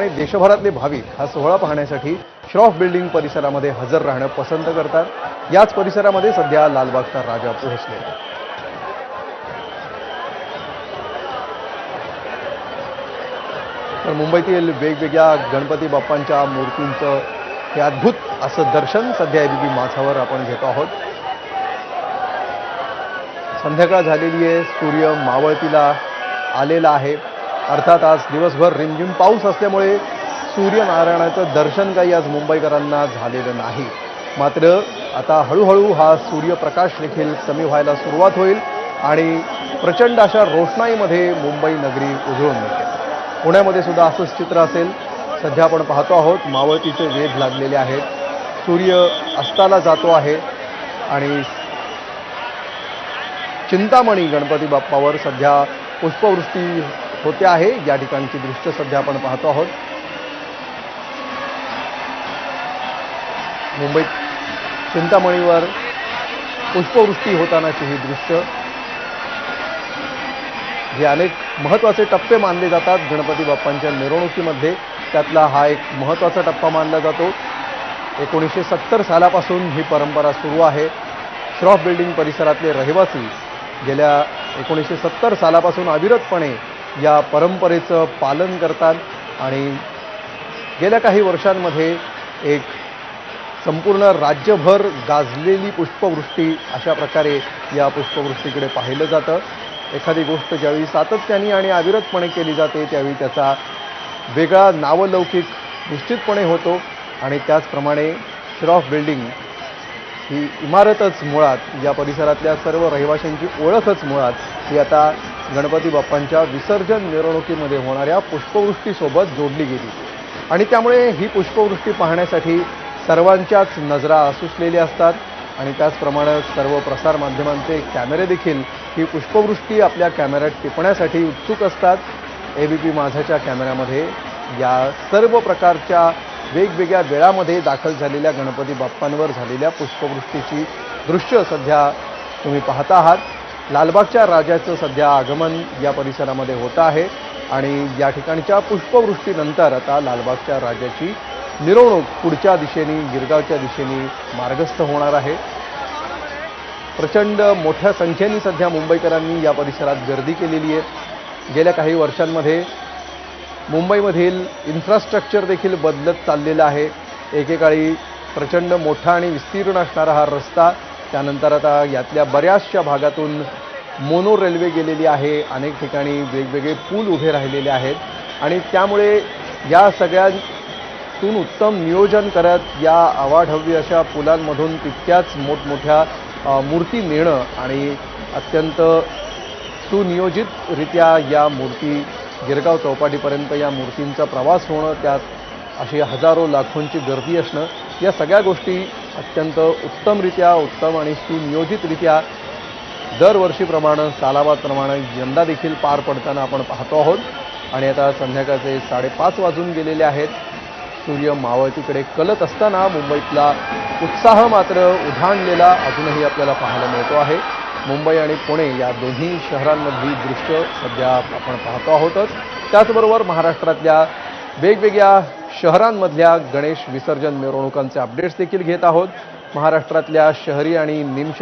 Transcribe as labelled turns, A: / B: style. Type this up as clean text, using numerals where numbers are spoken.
A: आणि देशभरातले भाविक हा सोहळा पाहण्यासाठी श्रॉफ बिल्डिंग परिसरामध्ये हजर राहणं पसंत करतात। याच परिसरामध्ये सध्या लालबागचा राजा पोहोचलेला आहे। तर मुंबईतील वेगवेगळ्या गणपती बाप्पांच्या मूर्तींचं हे अद्भुत असं दर्शन सध्या एबीपी माझावर आपण घेतो आहोत। संध्याकाळ झालेली आहे, सूर्य मावळतीला आलेला आहे। अर्थात आज दिवसभर रिमझिम पाऊस असल्यामुळे सूर्यनारायणाचं दर्शन काही आज मुंबईकरांना झालेलं नाही। मात्र आता हळूहळू हा सूर्यप्रकाश देखील कमी व्हायला सुरुवात होईल आणि प्रचंड अशा रोषणाईमध्ये मुंबई नगरी उजळून निघेल। पुण्यामध्ये सुद्धा असंच चित्र असेल। सध्या आपण पाहतो आहोत मावळतीचे वेध लागलेले आहेत, सूर्य अस्ताला जातो आहे आणि चिंतामणी गणपती बाप्पावर सध्या पुष्पवृष्टी होते आहे। या ठिकाणची दृश्य सध्या आपण पाहतो आहोत। मुंबईत चिंतामणीवर पुष्पवृष्टी होतानाची ही दृश्य, जे अनेक महत्त्वाचे टप्पे मानले जातात गणपती बाप्पांच्या मिरवणुकीमध्ये, त्यातला हा एक महत्त्वाचा टप्पा मानला जातो। 1970 सालापासून ही परंपरा सुरू आहे। श्रॉफ बिल्डिंग परिसरातले रहिवासी गेल्या 1970 सालापासून अविरतपणे या परंपरेचं पालन करतात आणि गेल्या काही वर्षांमध्ये एक संपूर्ण राज्यभर गाजलेली पुष्पवृष्टी अशा प्रकारे या पुष्पवृष्टीकडे पाहिलं जातं। एखादी गोष्ट ज्यावेळी सातत्याने आणि अविरतपणे केली जाते त्यावेळी त्याचा वेगळा नावलौकिक निश्चितपणे होतो आणि त्याचप्रमाणे श्रॉफ बिल्डिंग ही इमारतच मुळात, या परिसरातल्या सर्व रहिवाशांची ओळखच मुळात ही आता गणपती बाप्पांच्या विसर्जन मिरवणुकीमध्ये होणाऱ्या पुष्पवृष्टीसोबत जोडली गेली आणि त्यामुळे ही पुष्पवृष्टी पाहण्यासाठी सर्वांच्याच नजरा आसुसलेल्या असतात आणि त्याचप्रमाणे सर्व प्रसारमाध्यमांचे कॅमेरे देखील ही पुष्पवृष्टी आपल्या कॅमेऱ्यात टिपण्यासाठी उत्सुक असतात। एबीपी माझाच्या कॅमेऱ्यामध्ये या सर्व प्रकारच्या वेगवेगळ्या वेळामध्ये दाखल झालेल्या गणपती बाप्पांवर झालेल्या पुष्पवृष्टीची दृश्य सध्या तुम्ही पाहता आहात। लालबागच्या राजाचं सध्या आगमन या परिसरामध्ये होतं आहे आणि या ठिकाणच्या पुष्पवृष्टीनंतर आता लालबागच्या राजाची मिरवणूक पुढच्या दिशेने गिरगावच्या दिशेने मार्गस्थ होणार आहे। प्रचंड मोठ्या संख्येने सध्या मुंबईकरांनी या परिसरात गर्दी केलेली आहे। गेल्या काही वर्षांमध्ये मुंबईमधील इन्फ्रास्ट्रक्चर देखील बदलत चाललेलं आहे। एकेकाळी प्रचंड मोठा आणि विस्तीर्ण असणारा हा रस्ता, त्यानंतर आता यातल्या बऱ्याचशा भागातून मोनो रेल्वे गेलेली आहे। अनेक ठिकाणी वेगवेगळे पूल उभे राहिलेले आहेत आणि त्यामुळे या सगळ्यातून उत्तम नियोजन करत या अवाढव्य अशा पुलांमधून तितक्याच मोठमोठ्या मूर्ती नेणं आणि अत्यंत सुनियोजितरित्या या मूर्ती गिरगाव चौपाटीपर्यंत या मूर्तींचा प्रवास होणं, त्यात अशी हजारो लाखोंची गर्दी असणं, या सगळ्या गोष्टी अत्यंत उत्तम आणि सुनियोजितरित्या दरवर्षीप्रमाणे सालाबादप्रमाणे यंदा देखील पार पडताना आपण पाहतो आहोत। आणि आता संध्याकाळचे 5:30 वाजून गेलेले आहेत। सूर्य मावळतीकडे कलत असताना मुंबईतला उत्साह मात्र उधाणलेला अजूनही आपल्याला पाहायला मिळतो आहे। मुंबई आणि पुणे या दोन्ही शहरांमधली दृश्य सध्या आपण पाहतो आहोतच। त्याचबरोबर महाराष्ट्रातल्या वेगवेगळ्या शहरांमधल्या गणेश विसर्जन मिरवणुकांचे अपडेट्स देखील घेत आहोत। महाराष्ट्रातल्या शहरी आणि निमशहरी